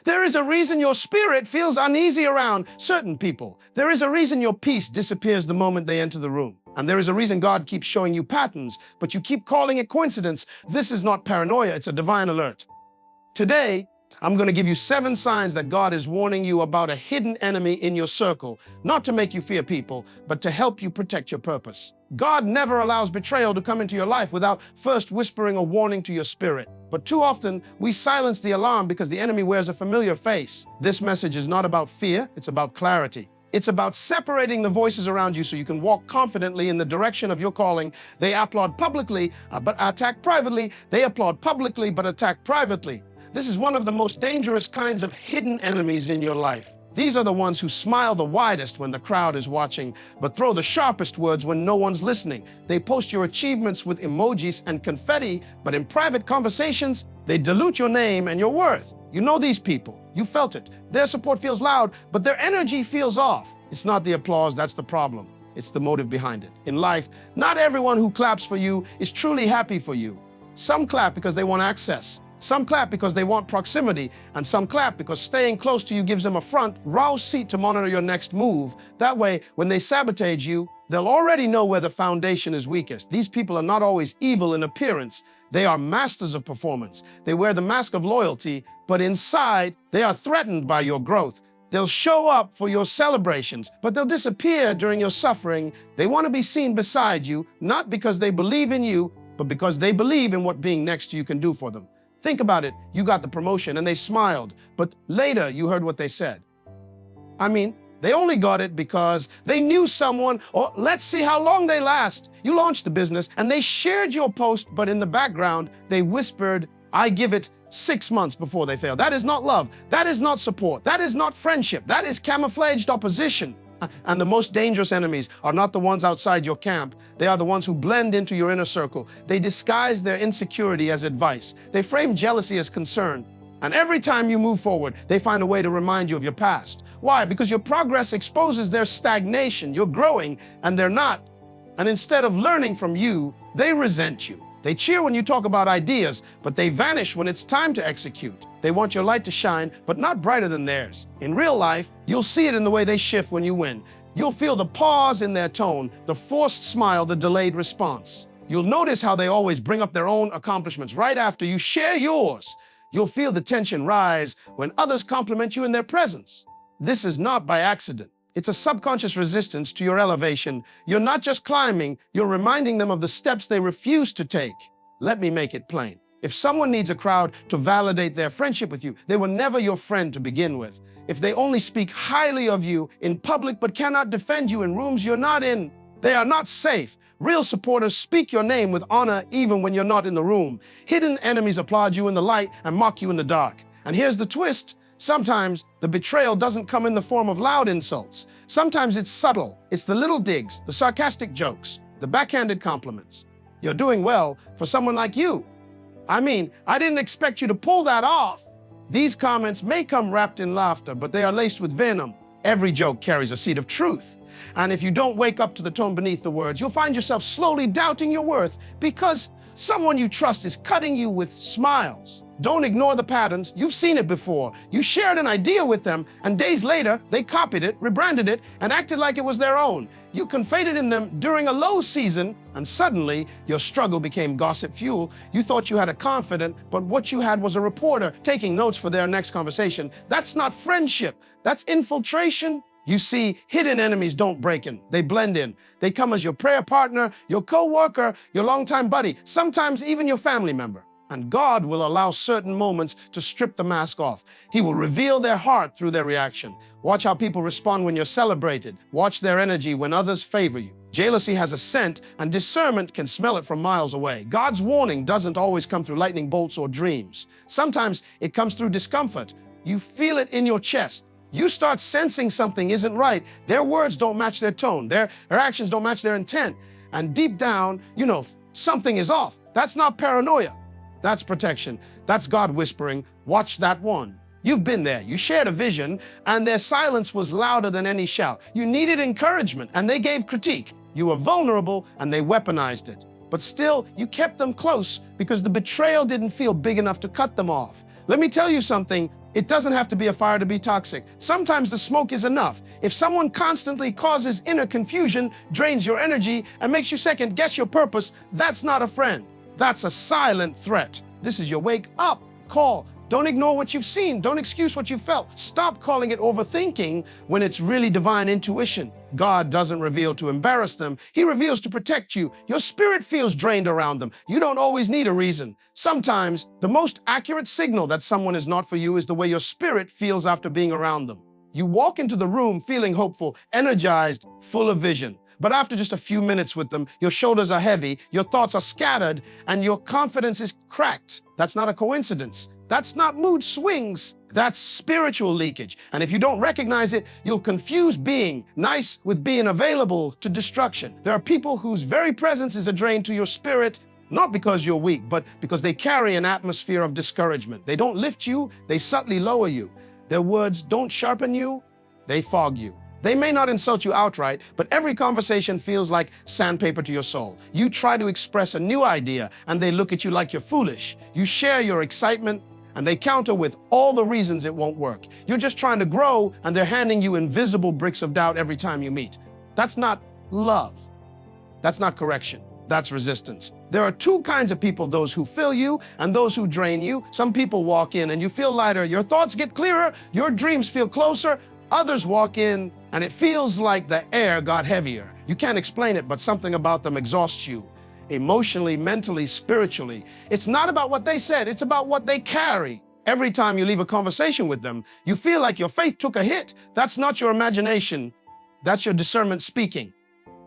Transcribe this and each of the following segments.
There is a reason your spirit feels uneasy around certain people. There is a reason your peace disappears the moment they enter the room. And there is a reason God keeps showing you patterns, but you keep calling it coincidence. This is not paranoia, it's a divine alert. Today, I'm going to give you 7 signs that God is warning you about a hidden enemy in your circle, not to make you fear people, but to help you protect your purpose. God never allows betrayal to come into your life without first whispering a warning to your spirit. But too often, we silence the alarm because the enemy wears a familiar face. This message is not about fear, it's about clarity. It's about separating the voices around you so you can walk confidently in the direction of your calling. They applaud publicly, but attack privately. They applaud publicly, but attack privately. This is one of the most dangerous kinds of hidden enemies in your life. These are the ones who smile the widest when the crowd is watching, but throw the sharpest words when no one's listening. They post your achievements with emojis and confetti, but in private conversations, they dilute your name and your worth. You know these people. You felt it. Their support feels loud, but their energy feels off. It's not the applause that's the problem. It's the motive behind it. In life, not everyone who claps for you is truly happy for you. Some clap because they want access. Some clap because they want proximity, and some clap because staying close to you gives them a front row seat to monitor your next move. That way, when they sabotage you, they'll already know where the foundation is weakest. These people are not always evil in appearance. They are masters of performance. They wear the mask of loyalty, but inside, they are threatened by your growth. They'll show up for your celebrations, but they'll disappear during your suffering. They want to be seen beside you, not because they believe in you, but because they believe in what being next to you can do for them. Think about it. You got the promotion and they smiled, but later you heard what they said. I mean, they only got it because they knew someone, or let's see how long they last. You launched the business and they shared your post, but in the background, they whispered, I give it 6 months before they fail. That is not love. That is not support. That is not friendship. That is camouflaged opposition. And the most dangerous enemies are not the ones outside your camp. They are the ones who blend into your inner circle. They disguise their insecurity as advice. They frame jealousy as concern. And every time you move forward, they find a way to remind you of your past. Why? Because your progress exposes their stagnation. You're growing and they're not. And instead of learning from you, they resent you. They cheer when you talk about ideas, but they vanish when it's time to execute. They want your light to shine, but not brighter than theirs. In real life, you'll see it in the way they shift when you win. You'll feel the pause in their tone, the forced smile, the delayed response. You'll notice how they always bring up their own accomplishments right after you share yours. You'll feel the tension rise when others compliment you in their presence. This is not by accident. It's a subconscious resistance to your elevation. You're not just climbing, you're reminding them of the steps they refuse to take. Let me make it plain. If someone needs a crowd to validate their friendship with you, they were never your friend to begin with. If they only speak highly of you in public but cannot defend you in rooms you're not in, they are not safe. Real supporters speak your name with honor even when you're not in the room. Hidden enemies applaud you in the light and mock you in the dark. And here's the twist. Sometimes the betrayal doesn't come in the form of loud insults. Sometimes it's subtle. It's the little digs, the sarcastic jokes, the backhanded compliments. You're doing well for someone like you. I mean, I didn't expect you to pull that off. These comments may come wrapped in laughter, but they are laced with venom. Every joke carries a seed of truth. And if you don't wake up to the tone beneath the words, you'll find yourself slowly doubting your worth because someone you trust is cutting you with smiles. Don't ignore the patterns. You've seen it before. You shared an idea with them, and days later, they copied it, rebranded it, and acted like it was their own. You confided in them during a low season, and suddenly, your struggle became gossip fuel. You thought you had a confidant, but what you had was a reporter taking notes for their next conversation. That's not friendship. That's infiltration. You see, hidden enemies don't break in. They blend in. They come as your prayer partner, your co-worker, your longtime buddy, sometimes even your family member. And God will allow certain moments to strip the mask off. He will reveal their heart through their reaction. Watch how people respond when you're celebrated. Watch their energy when others favor you. Jealousy has a scent, and discernment can smell it from miles away. God's warning doesn't always come through lightning bolts or dreams. Sometimes it comes through discomfort. You feel it in your chest. You start sensing something isn't right. Their words don't match their tone. Their actions don't match their intent. And deep down, you know, something is off. That's not paranoia. That's protection. That's God whispering, watch that one. You've been there. You shared a vision, and their silence was louder than any shout. You needed encouragement, and they gave critique. You were vulnerable, and they weaponized it. But still, you kept them close because the betrayal didn't feel big enough to cut them off. Let me tell you something. It doesn't have to be a fire to be toxic. Sometimes the smoke is enough. If someone constantly causes inner confusion, drains your energy, and makes you second guess your purpose, that's not a friend. That's a silent threat. This is your wake up call. Don't ignore what you've seen. Don't excuse what you felt. Stop calling it overthinking when it's really divine intuition. God doesn't reveal to embarrass them. He reveals to protect you. Your spirit feels drained around them. You don't always need a reason. Sometimes the most accurate signal that someone is not for you is the way your spirit feels after being around them. You walk into the room feeling hopeful, energized, full of vision. But after just a few minutes with them, your shoulders are heavy, your thoughts are scattered, and your confidence is cracked. That's not a coincidence. That's not mood swings. That's spiritual leakage. And if you don't recognize it, you'll confuse being nice with being available to destruction. There are people whose very presence is a drain to your spirit, not because you're weak, but because they carry an atmosphere of discouragement. They don't lift you, they subtly lower you. Their words don't sharpen you, they fog you. They may not insult you outright, but every conversation feels like sandpaper to your soul. You try to express a new idea, and they look at you like you're foolish. You share your excitement, and they counter with all the reasons it won't work. You're just trying to grow, and they're handing you invisible bricks of doubt every time you meet. That's not love. That's not correction. That's resistance. There are two kinds of people, those who fill you and those who drain you. Some people walk in and you feel lighter, your thoughts get clearer, your dreams feel closer. Others walk in and it feels like the air got heavier. You can't explain it, but something about them exhausts you. Emotionally, mentally, spiritually. It's not about what they said, it's about what they carry. Every time you leave a conversation with them, you feel like your faith took a hit. That's not your imagination, that's your discernment speaking.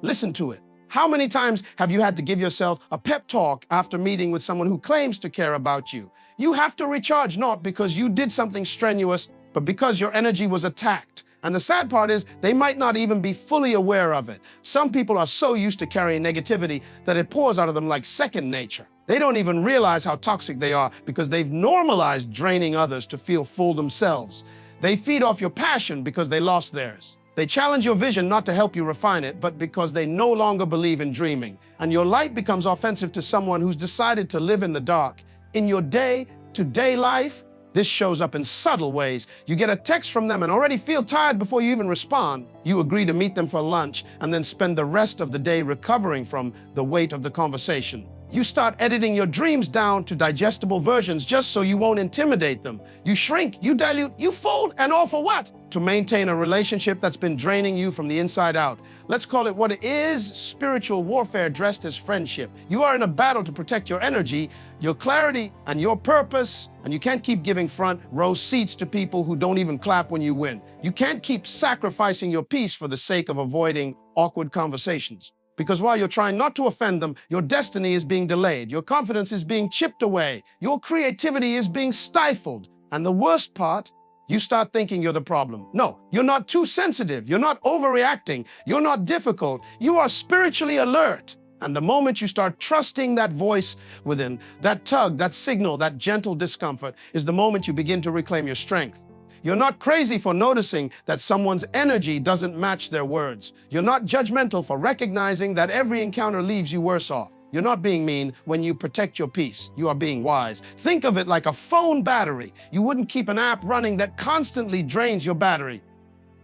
Listen to it. How many times have you had to give yourself a pep talk after meeting with someone who claims to care about you? You have to recharge, not because you did something strenuous, but because your energy was attacked. And the sad part is, they might not even be fully aware of it. Some people are so used to carrying negativity that it pours out of them like second nature. They don't even realize how toxic they are because they've normalized draining others to feel full themselves. They feed off your passion because they lost theirs. They challenge your vision not to help you refine it, but because they no longer believe in dreaming. And your light becomes offensive to someone who's decided to live in the dark. In your day-to-day life, this shows up in subtle ways. You get a text from them and already feel tired before you even respond. You agree to meet them for lunch and then spend the rest of the day recovering from the weight of the conversation. You start editing your dreams down to digestible versions just so you won't intimidate them. You shrink, you dilute, you fold, and all for what? To maintain a relationship that's been draining you from the inside out. Let's call it what it is, spiritual warfare dressed as friendship. You are in a battle to protect your energy, your clarity, and your purpose, and you can't keep giving front row seats to people who don't even clap when you win. You can't keep sacrificing your peace for the sake of avoiding awkward conversations. Because while you're trying not to offend them, your destiny is being delayed, your confidence is being chipped away, your creativity is being stifled. And the worst part, you start thinking you're the problem. No, you're not too sensitive, you're not overreacting, you're not difficult, you are spiritually alert. And the moment you start trusting that voice within, that tug, that signal, that gentle discomfort, is the moment you begin to reclaim your strength. You're not crazy for noticing that someone's energy doesn't match their words. You're not judgmental for recognizing that every encounter leaves you worse off. You're not being mean when you protect your peace. You are being wise. Think of it like a phone battery. You wouldn't keep an app running that constantly drains your battery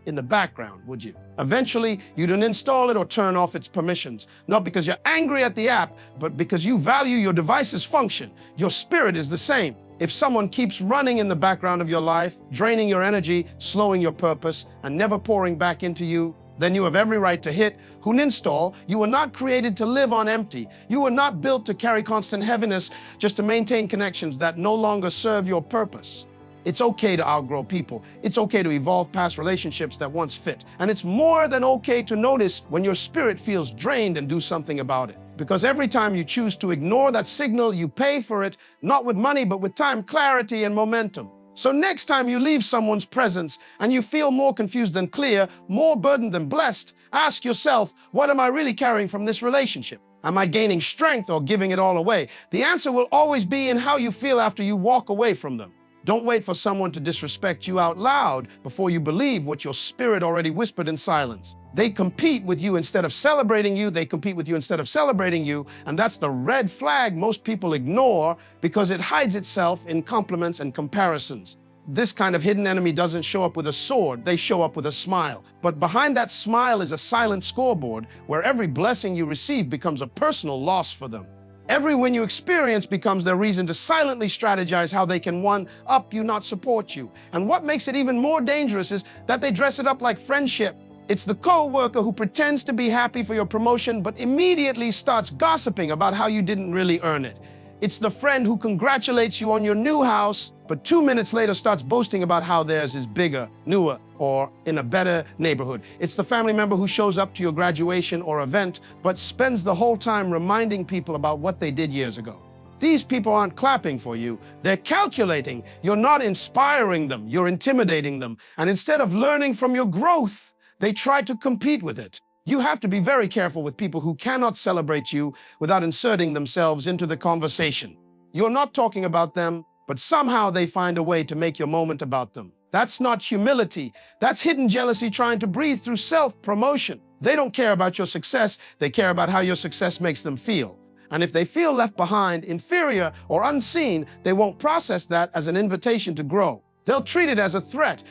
in the background, would you? Eventually, you'd uninstall it or turn off its permissions, not because you're angry at the app, but because you value your device's function. Your spirit is the same. If someone keeps running in the background of your life, draining your energy, slowing your purpose, and never pouring back into you, then you have every right to hit uninstall. You were not created to live on empty. You were not built to carry constant heaviness just to maintain connections that no longer serve your purpose. It's okay to outgrow people. It's okay to evolve past relationships that once fit. And it's more than okay to notice when your spirit feels drained and do something about it. Because every time you choose to ignore that signal, you pay for it, not with money, but with time, clarity, and momentum. So next time you leave someone's presence and you feel more confused than clear, more burdened than blessed, ask yourself, what am I really carrying from this relationship? Am I gaining strength or giving it all away? The answer will always be in how you feel after you walk away from them. Don't wait for someone to disrespect you out loud before you believe what your spirit already whispered in silence. They compete with you instead of celebrating you. They compete with you instead of celebrating you. And that's the red flag most people ignore because it hides itself in compliments and comparisons. This kind of hidden enemy doesn't show up with a sword, they show up with a smile. But behind that smile is a silent scoreboard where every blessing you receive becomes a personal loss for them. Every win you experience becomes their reason to silently strategize how they can one-up you, not support you. And what makes it even more dangerous is that they dress it up like friendship. It's the co-worker who pretends to be happy for your promotion but immediately starts gossiping about how you didn't really earn it. It's the friend who congratulates you on your new house, but 2 minutes later starts boasting about how theirs is bigger, newer, or in a better neighborhood. It's the family member who shows up to your graduation or event, but spends the whole time reminding people about what they did years ago. These people aren't clapping for you, they're calculating. You're not inspiring them, you're intimidating them. And instead of learning from your growth, they try to compete with it. You have to be very careful with people who cannot celebrate you without inserting themselves into the conversation. You're not talking about them, but somehow they find a way to make your moment about them. That's not humility. That's hidden jealousy trying to breathe through self-promotion. They don't care about your success. They care about how your success makes them feel. And if they feel left behind, inferior, or unseen, they won't process that as an invitation to grow. They'll treat it as a threat.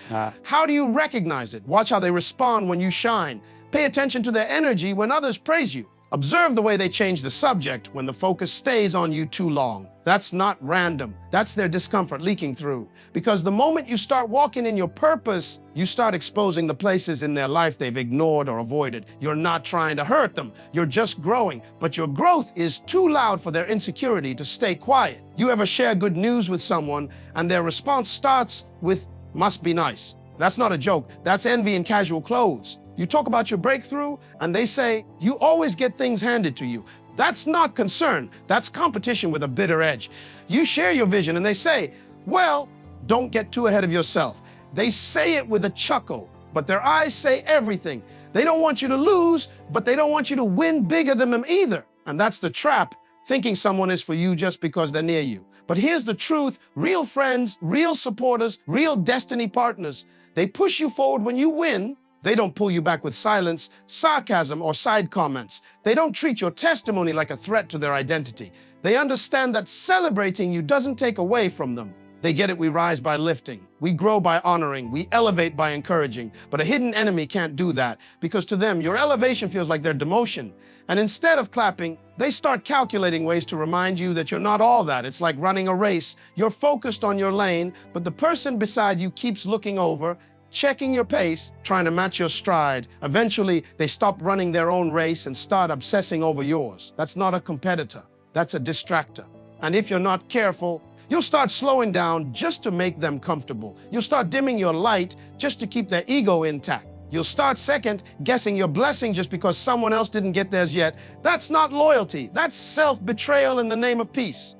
How do you recognize it? Watch how they respond when you shine. Pay attention to their energy when others praise you. Observe the way they change the subject when the focus stays on you too long. That's not random. That's their discomfort leaking through. Because the moment you start walking in your purpose, you start exposing the places in their life they've ignored or avoided. You're not trying to hurt them. You're just growing. But your growth is too loud for their insecurity to stay quiet. You ever share good news with someone and their response starts with, "Must be nice." That's not a joke. That's envy in casual clothes. You talk about your breakthrough, and they say, "You always get things handed to you." That's not concern. That's competition with a bitter edge. You share your vision, and they say, "Well, don't get too ahead of yourself." They say it with a chuckle, but their eyes say everything. They don't want you to lose, but they don't want you to win bigger than them either. And that's the trap, thinking someone is for you just because they're near you. But here's the truth. Real friends, real supporters, real destiny partners, they push you forward when you win. They don't pull you back with silence, sarcasm, or side comments. They don't treat your testimony like a threat to their identity. They understand that celebrating you doesn't take away from them. They get it. We rise by lifting. We grow by honoring. We elevate by encouraging. But a hidden enemy can't do that, because to them, your elevation feels like their demotion. And instead of clapping, they start calculating ways to remind you that you're not all that. It's like running a race. You're focused on your lane, but the person beside you keeps looking over, checking your pace, trying to match your stride. Eventually, they stop running their own race and start obsessing over yours. That's not a competitor. That's a distractor. And if you're not careful, you'll start slowing down just to make them comfortable. You'll start dimming your light just to keep their ego intact. You'll start second guessing your blessing just because someone else didn't get theirs yet. That's not loyalty. That's self-betrayal in the name of peace.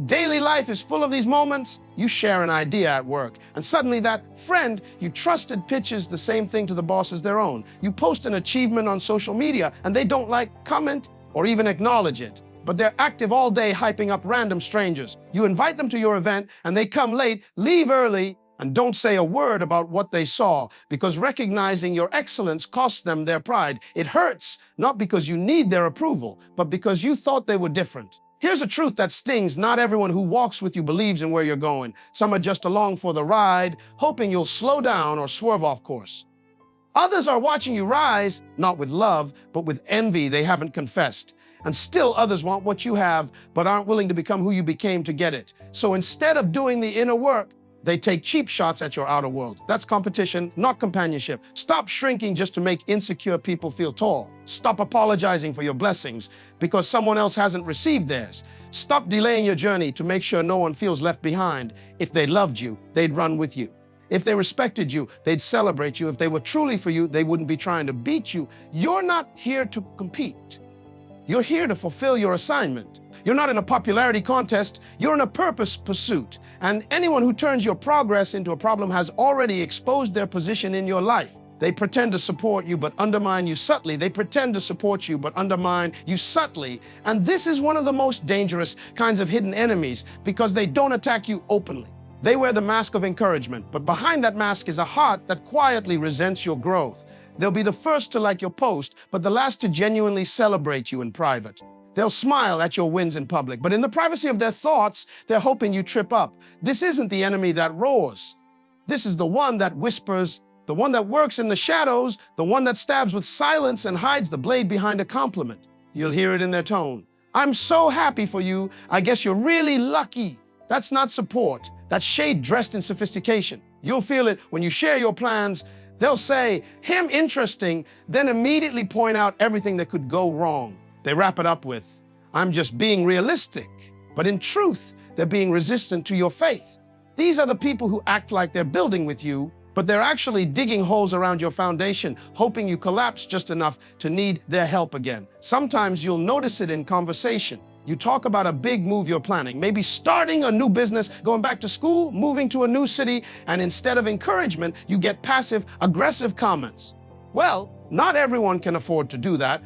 Daily life is full of these moments. You share an idea at work, and suddenly that friend you trusted pitches the same thing to the boss as their own. You post an achievement on social media, and they don't like, comment, or even acknowledge it. But they're active all day hyping up random strangers. You invite them to your event, and they come late, leave early, and don't say a word about what they saw, because recognizing your excellence costs them their pride. It hurts, not because you need their approval, but because you thought they were different. Here's a truth that stings. Not everyone who walks with you believes in where you're going. Some are just along for the ride, hoping you'll slow down or swerve off course. Others are watching you rise, not with love, but with envy they haven't confessed. And still others want what you have, but aren't willing to become who you became to get it. So instead of doing the inner work, they take cheap shots at your outer world. That's competition, not companionship. Stop shrinking just to make insecure people feel tall. Stop apologizing for your blessings because someone else hasn't received theirs. Stop delaying your journey to make sure no one feels left behind. If they loved you, they'd run with you. If they respected you, they'd celebrate you. If they were truly for you, they wouldn't be trying to beat you. You're not here to compete. You're here to fulfill your assignment. You're not in a popularity contest, you're in a purpose pursuit. And anyone who turns your progress into a problem has already exposed their position in your life. They pretend to support you, but undermine you subtly. They pretend to support you, but undermine you subtly. And this is one of the most dangerous kinds of hidden enemies, because they don't attack you openly. They wear the mask of encouragement, but behind that mask is a heart that quietly resents your growth. They'll be the first to like your post, but the last to genuinely celebrate you in private. They'll smile at your wins in public, but in the privacy of their thoughts, they're hoping you trip up. This isn't the enemy that roars. This is the one that whispers, the one that works in the shadows, the one that stabs with silence and hides the blade behind a compliment. You'll hear it in their tone. I'm so happy for you. I guess you're really lucky. That's not support. That's shade dressed in sophistication. You'll feel it when you share your plans. They'll say, him interesting, then immediately point out everything that could go wrong. They wrap it up with, I'm just being realistic. But in truth, they're being resistant to your faith. These are the people who act like they're building with you, but they're actually digging holes around your foundation, hoping you collapse just enough to need their help again. Sometimes you'll notice it in conversation. You talk about a big move you're planning, maybe starting a new business, going back to school, moving to a new city, and instead of encouragement, you get passive, aggressive comments. Well, not everyone can afford to do that,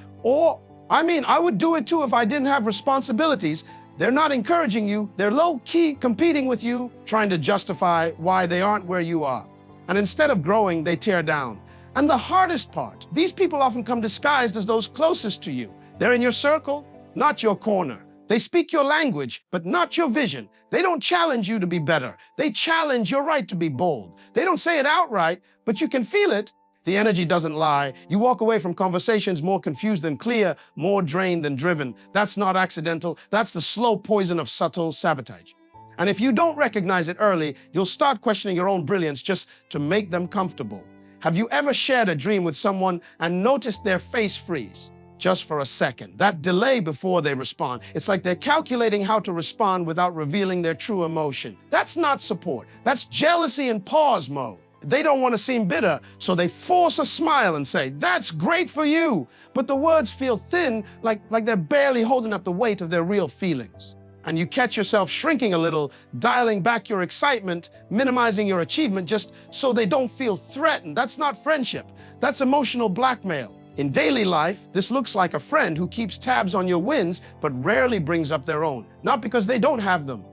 I would do it too if I didn't have responsibilities. They're not encouraging you, they're low-key competing with you, trying to justify why they aren't where you are. And instead of growing, they tear down. And the hardest part, these people often come disguised as those closest to you. They're in your circle, not your corner. They speak your language, but not your vision. They don't challenge you to be better. They challenge your right to be bold. They don't say it outright, but you can feel it. The energy doesn't lie. You walk away from conversations more confused than clear, more drained than driven. That's not accidental. That's the slow poison of subtle sabotage. And if you don't recognize it early, you'll start questioning your own brilliance just to make them comfortable. Have you ever shared a dream with someone and noticed their face freeze? Just for a second. That delay before they respond. It's like they're calculating how to respond without revealing their true emotion. That's not support. That's jealousy in pause mode. They don't want to seem bitter, so they force a smile and say, that's great for you. But the words feel thin, like they're barely holding up the weight of their real feelings. And you catch yourself shrinking a little, dialing back your excitement, minimizing your achievement just so they don't feel threatened. That's not friendship. That's emotional blackmail. In daily life, this looks like a friend who keeps tabs on your wins, but rarely brings up their own. Not because they don't have them,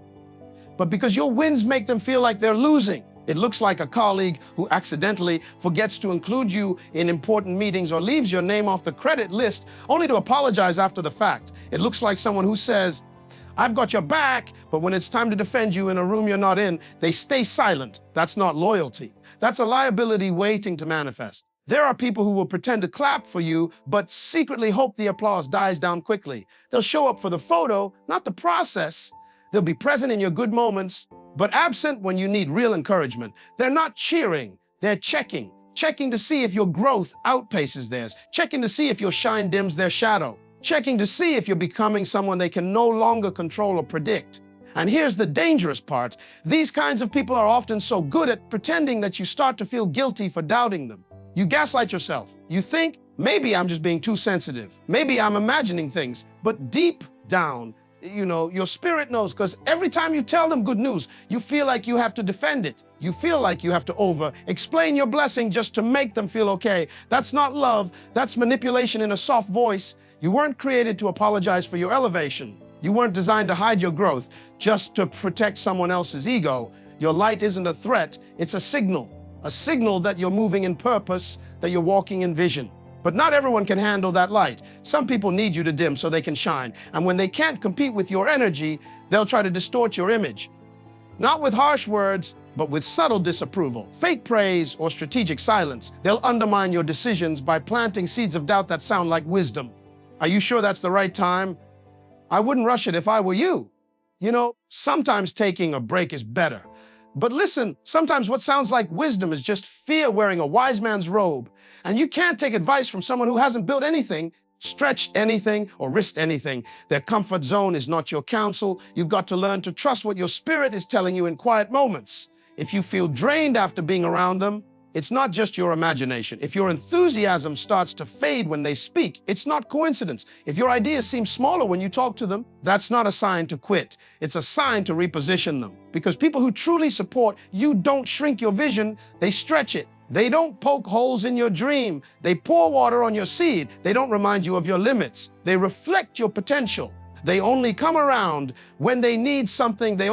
but because your wins make them feel like they're losing. It looks like a colleague who accidentally forgets to include you in important meetings or leaves your name off the credit list only to apologize after the fact. It looks like someone who says, I've got your back, but when it's time to defend you in a room you're not in, they stay silent. That's not loyalty. That's a liability waiting to manifest. There are people who will pretend to clap for you, but secretly hope the applause dies down quickly. They'll show up for the photo, not the process. They'll be present in your good moments, but absent when you need real encouragement. They're not cheering, they're checking to see if your growth outpaces theirs, checking to see if your shine dims their shadow, checking to see if you're becoming someone they can no longer control or predict. And here's the dangerous part. These kinds of people are often so good at pretending that you start to feel guilty for doubting them. You gaslight yourself. You think, maybe I'm just being too sensitive. Maybe I'm imagining things. But deep down, your spirit knows, because every time you tell them good news, you feel like you have to defend it. You feel like you have to explain your blessing just to make them feel okay. That's not love. That's manipulation in a soft voice. You weren't created to apologize for your elevation. You weren't designed to hide your growth just to protect someone else's ego. Your light isn't a threat. It's a signal that you're moving in purpose, that you're walking in vision. But not everyone can handle that light. Some people need you to dim so they can shine. And when they can't compete with your energy, they'll try to distort your image. Not with harsh words, but with subtle disapproval, fake praise, or strategic silence. They'll undermine your decisions by planting seeds of doubt that sound like wisdom. Are you sure that's the right time? I wouldn't rush it if I were you. Sometimes taking a break is better. But listen, sometimes what sounds like wisdom is just fear wearing a wise man's robe. And you can't take advice from someone who hasn't built anything, stretched anything, or risked anything. Their comfort zone is not your counsel. You've got to learn to trust what your spirit is telling you in quiet moments. If you feel drained after being around them, it's not just your imagination. If your enthusiasm starts to fade when they speak, it's not coincidence. If your ideas seem smaller when you talk to them, that's not a sign to quit. It's a sign to reposition them. Because people who truly support you don't shrink your vision, they stretch it. They don't poke holes in your dream. They pour water on your seed. They don't remind you of your limits. They reflect your potential. They only come around when they need something.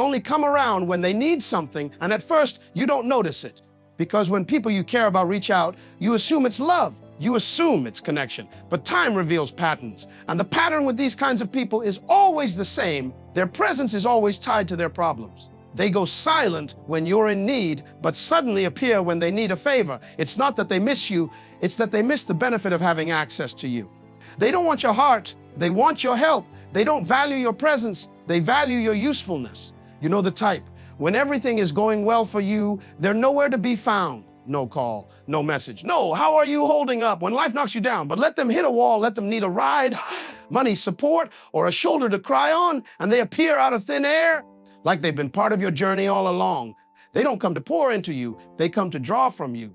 And at first, you don't notice it. Because when people you care about reach out, you assume it's love. You assume it's connection. But time reveals patterns. And the pattern with these kinds of people is always the same. Their presence is always tied to their problems. They go silent when you're in need, but suddenly appear when they need a favor. It's not that they miss you, it's that they miss the benefit of having access to you. They don't want your heart, they want your help. They don't value your presence, they value your usefulness. You know the type. When everything is going well for you, they're nowhere to be found. No call, no message. No, how are you holding up when life knocks you down? But let them hit a wall, let them need a ride, money, support, or a shoulder to cry on, and they appear out of thin air like they've been part of your journey all along. They don't come to pour into you, they come to draw from you.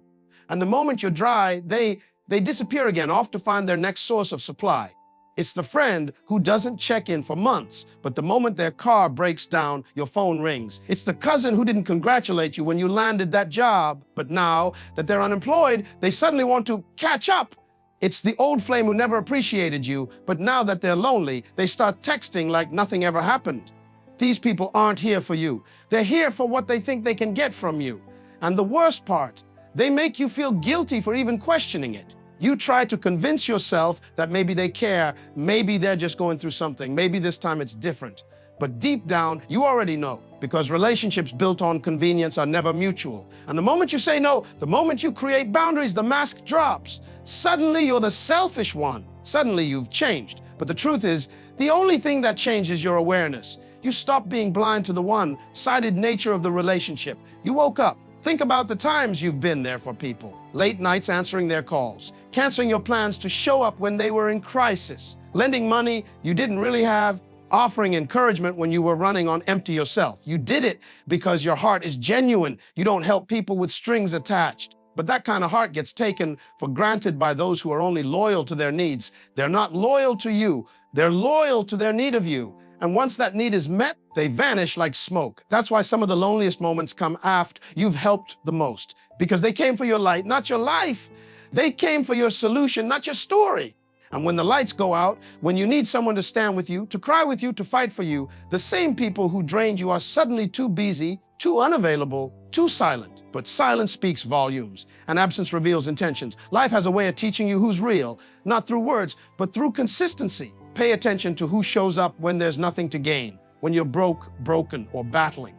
And the moment you're dry, they disappear again, off to find their next source of supply. It's the friend who doesn't check in for months, but the moment their car breaks down, your phone rings. It's the cousin who didn't congratulate you when you landed that job, but now that they're unemployed, they suddenly want to catch up. It's the old flame who never appreciated you, but now that they're lonely, they start texting like nothing ever happened. These people aren't here for you. They're here for what they think they can get from you. And the worst part, they make you feel guilty for even questioning it. You try to convince yourself that maybe they care, maybe they're just going through something, maybe this time it's different. But deep down, you already know, because relationships built on convenience are never mutual. And the moment you say no, the moment you create boundaries, the mask drops. Suddenly you're the selfish one. Suddenly you've changed. But the truth is, the only thing that changes your awareness. You stop being blind to the one-sided nature of the relationship. You woke up. Think about the times you've been there for people. Late nights answering their calls, canceling your plans to show up when they were in crisis, lending money you didn't really have, offering encouragement when you were running on empty yourself. You did it because your heart is genuine. You don't help people with strings attached. But that kind of heart gets taken for granted by those who are only loyal to their needs. They're not loyal to you. They're loyal to their need of you. And once that need is met, they vanish like smoke. That's why some of the loneliest moments come after you've helped the most, because they came for your light, not your life. They came for your solution, not your story. And when the lights go out, when you need someone to stand with you, to cry with you, to fight for you, the same people who drained you are suddenly too busy, too unavailable, too silent. But silence speaks volumes, and absence reveals intentions. Life has a way of teaching you who's real, not through words, but through consistency. Pay attention to who shows up when there's nothing to gain, when you're broke, broken, or battling.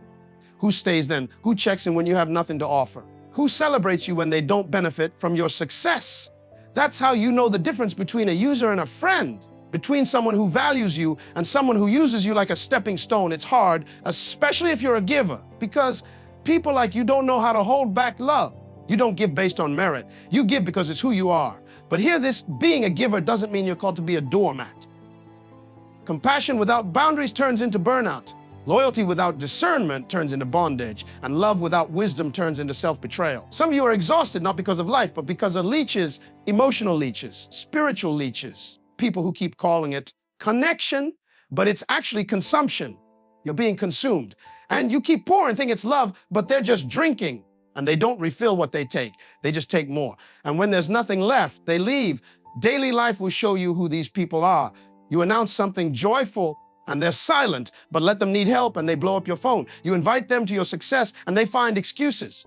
Who stays then? Who checks in when you have nothing to offer? Who celebrates you when they don't benefit from your success? That's how you know the difference between a user and a friend, between someone who values you and someone who uses you like a stepping stone. It's hard, especially if you're a giver, because people like you don't know how to hold back love. You don't give based on merit. You give because it's who you are. But hear this, being a giver doesn't mean you're called to be a doormat. Compassion without boundaries turns into burnout. Loyalty without discernment turns into bondage. And love without wisdom turns into self-betrayal. Some of you are exhausted not because of life, but because of leeches, emotional leeches, spiritual leeches. People who keep calling it connection, but it's actually consumption. You're being consumed. And you keep pouring, think it's love, but they're just drinking. And they don't refill what they take. They just take more. And when there's nothing left, they leave. Daily life will show you who these people are. You announce something joyful and they're silent, but let them need help and they blow up your phone. You invite them to your success and they find excuses.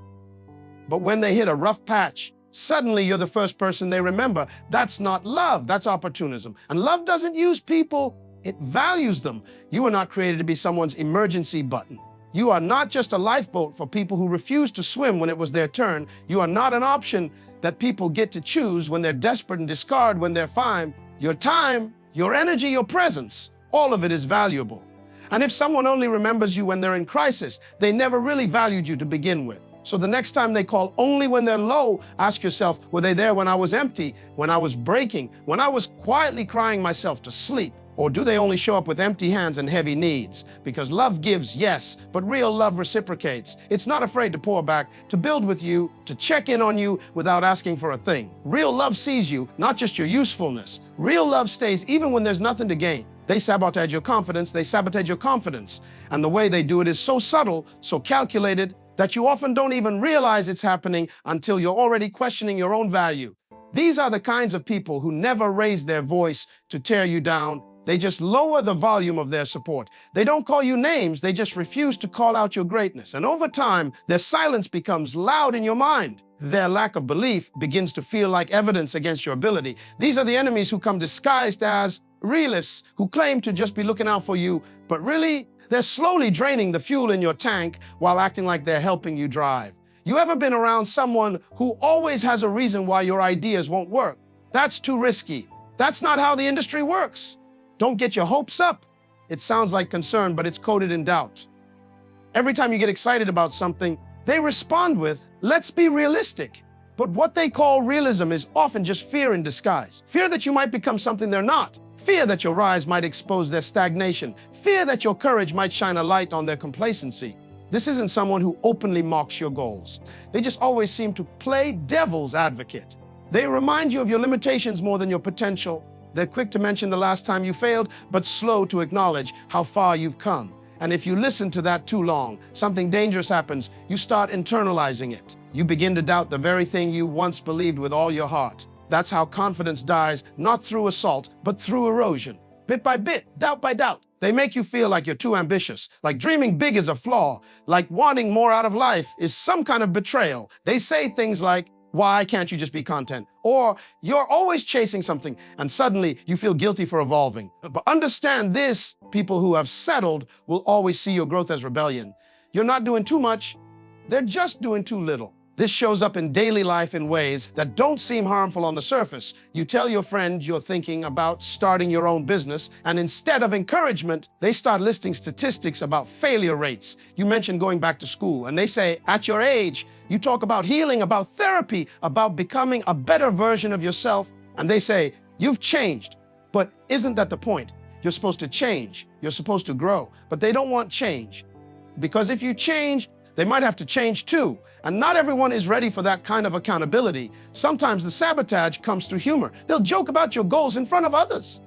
But when they hit a rough patch, suddenly you're the first person they remember. That's not love, that's opportunism. And love doesn't use people, it values them. You were not created to be someone's emergency button. You are not just a lifeboat for people who refuse to swim when it was their turn. You are not an option that people get to choose when they're desperate and discard when they're fine. Your time, your energy, your presence, all of it is valuable. And if someone only remembers you when they're in crisis, they never really valued you to begin with. So the next time they call only when they're low, ask yourself, were they there when I was empty, when I was breaking, when I was quietly crying myself to sleep? Or do they only show up with empty hands and heavy needs? Because love gives, yes, but real love reciprocates. It's not afraid to pour back, to build with you, to check in on you without asking for a thing. Real love sees you, not just your usefulness. Real love stays even when there's nothing to gain. They sabotage your confidence, they sabotage your confidence. And the way they do it is so subtle, so calculated, that you often don't even realize it's happening until you're already questioning your own value. These are the kinds of people who never raise their voice to tear you down. They just lower the volume of their support. They don't call you names, they just refuse to call out your greatness. And over time, their silence becomes loud in your mind. Their lack of belief begins to feel like evidence against your ability. These are the enemies who come disguised as realists, who claim to just be looking out for you, but really, They're slowly draining the fuel in your tank while acting like they're helping you drive. You ever been around someone who always has a reason why your ideas won't work? That's too risky. That's not how the industry works. Don't get your hopes up. It sounds like concern, but it's coded in doubt. Every time you get excited about something, they respond with, let's be realistic. But what they call realism is often just fear in disguise. Fear that you might become something they're not. Fear that your rise might expose their stagnation. Fear that your courage might shine a light on their complacency. This isn't someone who openly mocks your goals. They just always seem to play devil's advocate. They remind you of your limitations more than your potential. They're quick to mention the last time you failed, but slow to acknowledge how far you've come. And if you listen to that too long, something dangerous happens. You start internalizing it. You begin to doubt the very thing you once believed with all your heart. That's how confidence dies, not through assault, but through erosion. Bit by bit, doubt by doubt. They make you feel like you're too ambitious, like dreaming big is a flaw, like wanting more out of life is some kind of betrayal. They say things like, why can't you just be content? Or you're always chasing something, and suddenly you feel guilty for evolving. But understand this, people who have settled will always see your growth as rebellion. You're not doing too much, they're just doing too little. This shows up in daily life in ways that don't seem harmful on the surface. You tell your friend you're thinking about starting your own business, and instead of encouragement, they start listing statistics about failure rates. You mention going back to school, and they say, at your age, you talk about healing, about therapy, about becoming a better version of yourself, and they say, you've changed. But isn't that the point? You're supposed to change. You're supposed to grow. But they don't want change. Because if you change, they might have to change too. And not everyone is ready for that kind of accountability. Sometimes the sabotage comes through humor. They'll joke about your goals in front of others.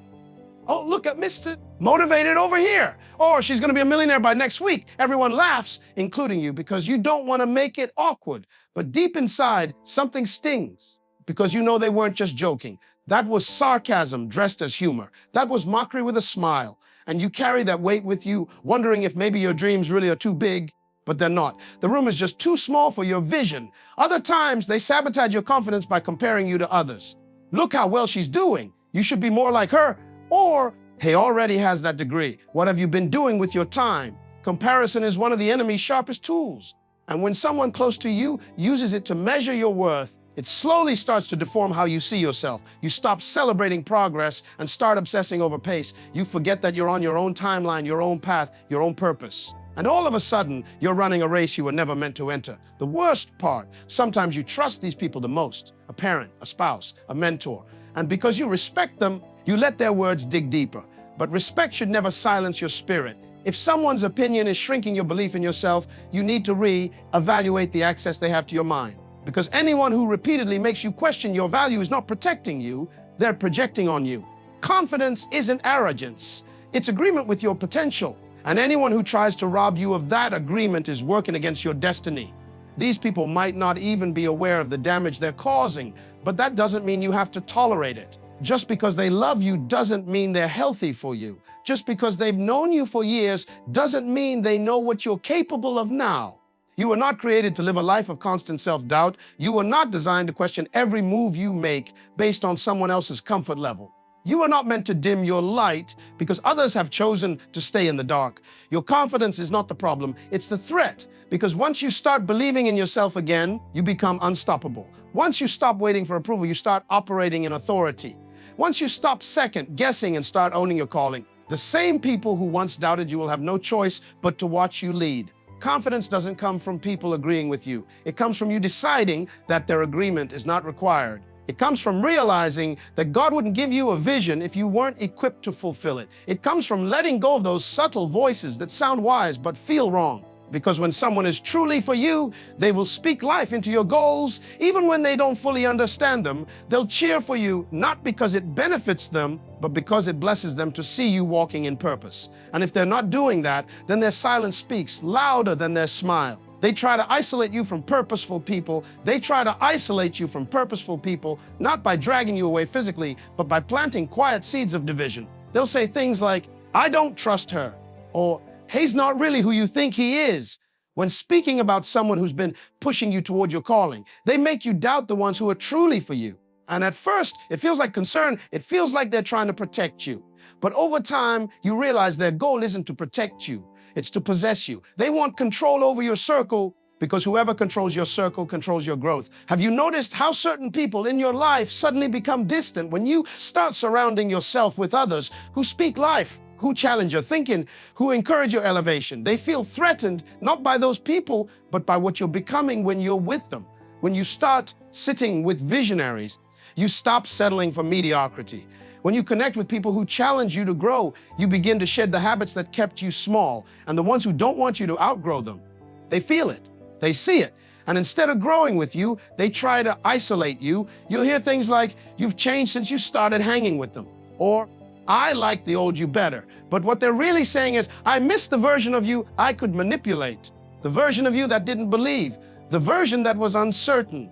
Oh, look at Mr. Motivated over here. Or she's going to be a millionaire by next week. Everyone laughs, including you, because you don't want to make it awkward. But deep inside, something stings because you know they weren't just joking. That was sarcasm dressed as humor. That was mockery with a smile. And you carry that weight with you, wondering if maybe your dreams really are too big. But they're not. The room is just too small for your vision. Other times, they sabotage your confidence by comparing you to others. Look how well she's doing. You should be more like her. Or, he already has that degree. What have you been doing with your time? Comparison is one of the enemy's sharpest tools. And when someone close to you uses it to measure your worth, it slowly starts to deform how you see yourself. You stop celebrating progress and start obsessing over pace. You forget that you're on your own timeline, your own path, your own purpose. And all of a sudden, you're running a race you were never meant to enter. The worst part, sometimes you trust these people the most, a parent, a spouse, a mentor. And because you respect them, you let their words dig deeper. But respect should never silence your spirit. If someone's opinion is shrinking your belief in yourself, you need to re-evaluate the access they have to your mind. Because anyone who repeatedly makes you question your value is not protecting you, they're projecting on you. Confidence isn't arrogance, it's agreement with your potential. And anyone who tries to rob you of that agreement is working against your destiny. These people might not even be aware of the damage they're causing, but that doesn't mean you have to tolerate it. Just because they love you doesn't mean they're healthy for you. Just because they've known you for years doesn't mean they know what you're capable of now. You were not created to live a life of constant self-doubt. You were not designed to question every move you make based on someone else's comfort level. You are not meant to dim your light because others have chosen to stay in the dark. Your confidence is not the problem, it's the threat. Because once you start believing in yourself again, you become unstoppable. Once you stop waiting for approval, you start operating in authority. Once you stop second guessing and start owning your calling, the same people who once doubted you will have no choice but to watch you lead. Confidence doesn't come from people agreeing with you. It comes from you deciding that their agreement is not required. It comes from realizing that God wouldn't give you a vision if you weren't equipped to fulfill it. It comes from letting go of those subtle voices that sound wise but feel wrong. Because when someone is truly for you, they will speak life into your goals. Even when they don't fully understand them, they'll cheer for you, not because it benefits them, but because it blesses them to see you walking in purpose. And if they're not doing that, then their silence speaks louder than their smile. They try to isolate you from purposeful people. They try to isolate you from purposeful people, not by dragging you away physically, but by planting quiet seeds of division. They'll say things like, I don't trust her, or he's not really who you think he is. When speaking about someone who's been pushing you toward your calling, they make you doubt the ones who are truly for you. And at first, it feels like concern. It feels like they're trying to protect you. But over time, you realize their goal isn't to protect you. It's to possess you. They want control over your circle because whoever controls your circle controls your growth. Have you noticed how certain people in your life suddenly become distant when you start surrounding yourself with others who speak life, who challenge your thinking, who encourage your elevation? They feel threatened not by those people, but by what you're becoming when you're with them. When you start sitting with visionaries, you stop settling for mediocrity. When you connect with people who challenge you to grow, you begin to shed the habits that kept you small. And the ones who don't want you to outgrow them, they feel it, they see it. And instead of growing with you, they try to isolate you. You'll hear things like, "You've changed since you started hanging with them," or "I like the old you better." But what they're really saying is, "I miss the version of you I could manipulate, the version of you that didn't believe, the version that was uncertain,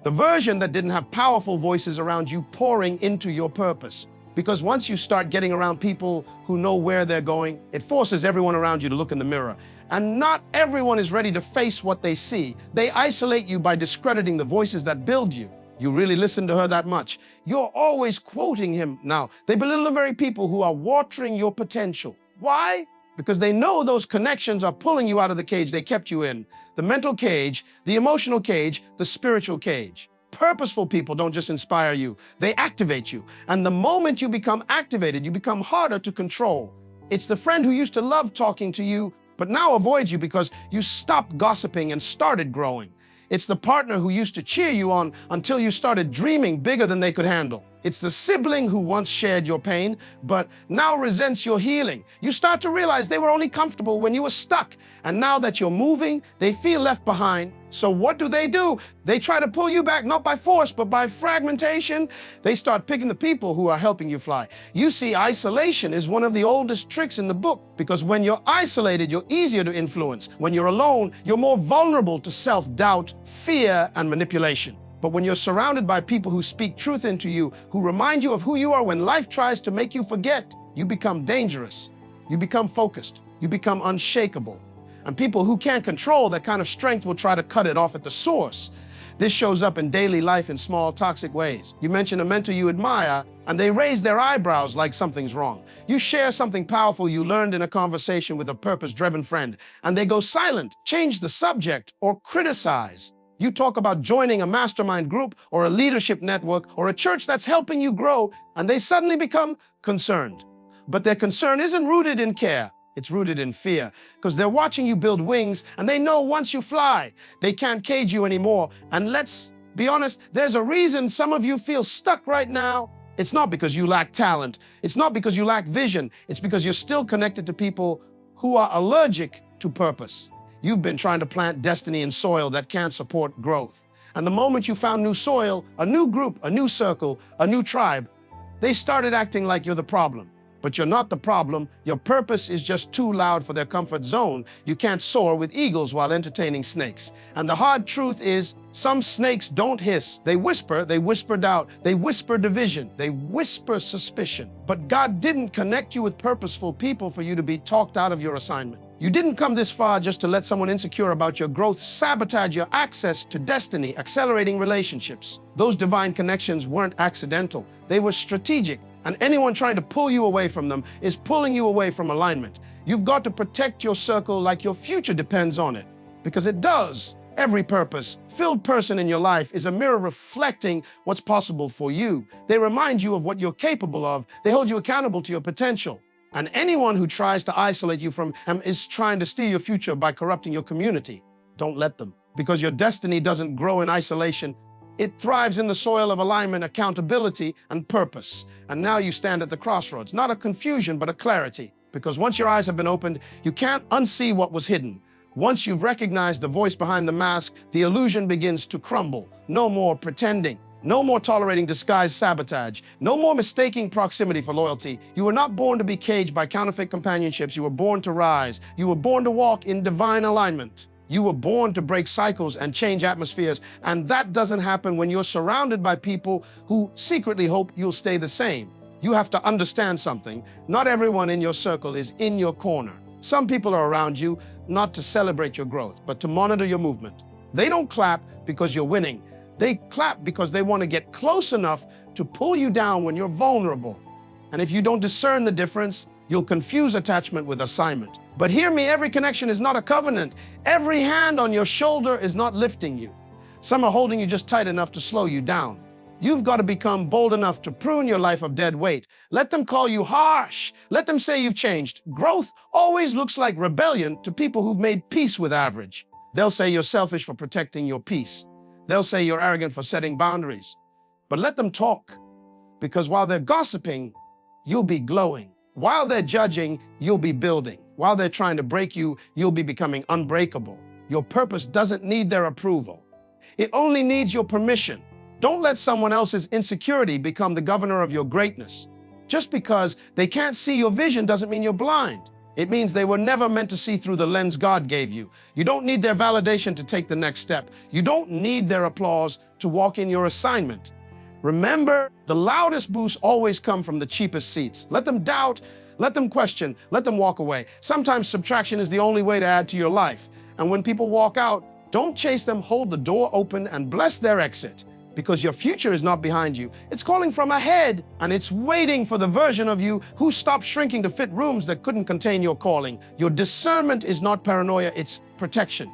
the version that didn't have powerful voices around you pouring into your purpose." Because once you start getting around people who know where they're going, it forces everyone around you to look in the mirror. And not everyone is ready to face what they see. They isolate you by discrediting the voices that build you. You really listen to her that much? You're always quoting him now. They belittle the very people who are watering your potential. Why? Because they know those connections are pulling you out of the cage they kept you in. The mental cage, the emotional cage, the spiritual cage. Purposeful people don't just inspire you, they activate you. And the moment you become activated, you become harder to control. It's the friend who used to love talking to you, but now avoids you because you stopped gossiping and started growing. It's the partner who used to cheer you on until you started dreaming bigger than they could handle. It's the sibling who once shared your pain, but now resents your healing. You start to realize they were only comfortable when you were stuck. And now that you're moving, they feel left behind. So what do? They try to pull you back, not by force, but by fragmentation. They start picking the people who are helping you fly. You see, isolation is one of the oldest tricks in the book, because when you're isolated, you're easier to influence. When you're alone, you're more vulnerable to self-doubt, fear, and manipulation. But when you're surrounded by people who speak truth into you, who remind you of who you are when life tries to make you forget, you become dangerous. You become focused. You become unshakable. And people who can't control that kind of strength will try to cut it off at the source. This shows up in daily life in small, toxic ways. You mention a mentor you admire, and they raise their eyebrows like something's wrong. You share something powerful you learned in a conversation with a purpose-driven friend, and they go silent, change the subject, or criticize. You talk about joining a mastermind group or a leadership network or a church that's helping you grow, and they suddenly become concerned. But their concern isn't rooted in care. It's rooted in fear, because they're watching you build wings, and they know once you fly, they can't cage you anymore. And let's be honest, there's a reason some of you feel stuck right now. It's not because you lack talent. It's not because you lack vision. It's because you're still connected to people who are allergic to purpose. You've been trying to plant destiny in soil that can't support growth. And the moment you found new soil, a new group, a new circle, a new tribe, they started acting like you're the problem. But you're not the problem. Your purpose is just too loud for their comfort zone. You can't soar with eagles while entertaining snakes. And the hard truth is, some snakes don't hiss. They whisper doubt, they whisper division, they whisper suspicion. But God didn't connect you with purposeful people for you to be talked out of your assignment. You didn't come this far just to let someone insecure about your growth sabotage your access to destiny, accelerating relationships. Those divine connections weren't accidental. They were strategic. And anyone trying to pull you away from them is pulling you away from alignment. You've got to protect your circle like your future depends on it, because it does. Every purpose-filled person in your life is a mirror reflecting what's possible for you. They remind you of what you're capable of. They hold you accountable to your potential. And anyone who tries to isolate you from them is trying to steal your future by corrupting your community. Don't let them, because your destiny doesn't grow in isolation. It thrives in the soil of alignment, accountability, and purpose. And now you stand at the crossroads, not a confusion, but a clarity. Because once your eyes have been opened, you can't unsee what was hidden. Once you've recognized the voice behind the mask, the illusion begins to crumble. No more pretending. No more tolerating disguised sabotage. No more mistaking proximity for loyalty. You were not born to be caged by counterfeit companionships. You were born to rise. You were born to walk in divine alignment. You were born to break cycles and change atmospheres. And that doesn't happen when you're surrounded by people who secretly hope you'll stay the same. You have to understand something. Not everyone in your circle is in your corner. Some people are around you not to celebrate your growth, but to monitor your movement. They don't clap because you're winning. They clap because they want to get close enough to pull you down when you're vulnerable. And if you don't discern the difference, you'll confuse attachment with assignment. But hear me, every connection is not a covenant. Every hand on your shoulder is not lifting you. Some are holding you just tight enough to slow you down. You've got to become bold enough to prune your life of dead weight. Let them call you harsh. Let them say you've changed. Growth always looks like rebellion to people who've made peace with average. They'll say you're selfish for protecting your peace. They'll say you're arrogant for setting boundaries. But let them talk, because while they're gossiping, you'll be glowing. While they're judging, you'll be building. While they're trying to break you, you'll be becoming unbreakable. Your purpose doesn't need their approval. It only needs your permission. Don't let someone else's insecurity become the governor of your greatness. Just because they can't see your vision doesn't mean you're blind. It means they were never meant to see through the lens God gave you. You don't need their validation to take the next step. You don't need their applause to walk in your assignment. Remember, the loudest boosts always come from the cheapest seats. Let them doubt, let them question, let them walk away. Sometimes subtraction is the only way to add to your life. And when people walk out, don't chase them, hold the door open and bless their exit. Because your future is not behind you. It's calling from ahead, and it's waiting for the version of you who stopped shrinking to fit rooms that couldn't contain your calling. Your discernment is not paranoia, it's protection.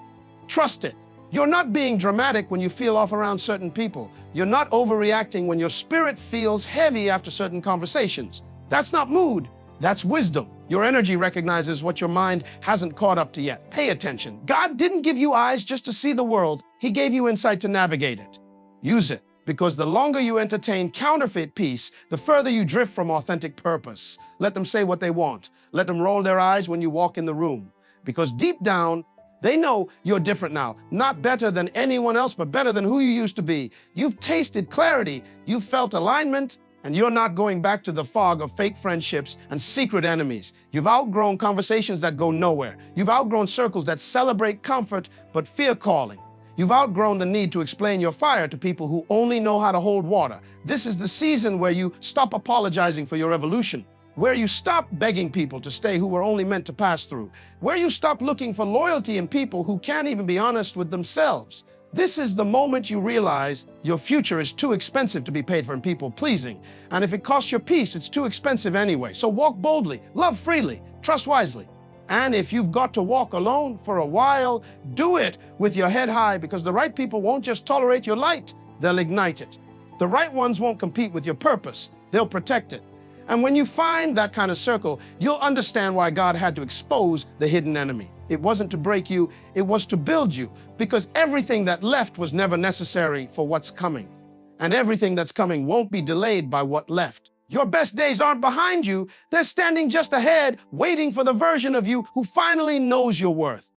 Trust it. You're not being dramatic when you feel off around certain people. You're not overreacting when your spirit feels heavy after certain conversations. That's not mood, that's wisdom. Your energy recognizes what your mind hasn't caught up to yet. Pay attention. God didn't give you eyes just to see the world. He gave you insight to navigate it. Use it, because the longer you entertain counterfeit peace, the further you drift from authentic purpose. Let them say what they want. Let them roll their eyes when you walk in the room, because deep down, they know you're different now. Not better than anyone else, but better than who you used to be. You've tasted clarity, you've felt alignment, and you're not going back to the fog of fake friendships and secret enemies. You've outgrown conversations that go nowhere. You've outgrown circles that celebrate comfort, but fear calling. You've outgrown the need to explain your fire to people who only know how to hold water. This is the season where you stop apologizing for your evolution, where you stop begging people to stay who were only meant to pass through, where you stop looking for loyalty in people who can't even be honest with themselves. This is the moment you realize your future is too expensive to be paid for in people-pleasing. And if it costs your peace, it's too expensive anyway. So walk boldly, love freely, trust wisely. And if you've got to walk alone for a while, do it with your head high, because the right people won't just tolerate your light, they'll ignite it. The right ones won't compete with your purpose, they'll protect it. And when you find that kind of circle, you'll understand why God had to expose the hidden enemy. It wasn't to break you, it was to build you, because everything that left was never necessary for what's coming. And everything that's coming won't be delayed by what left. Your best days aren't behind you. They're standing just ahead, waiting for the version of you who finally knows your worth.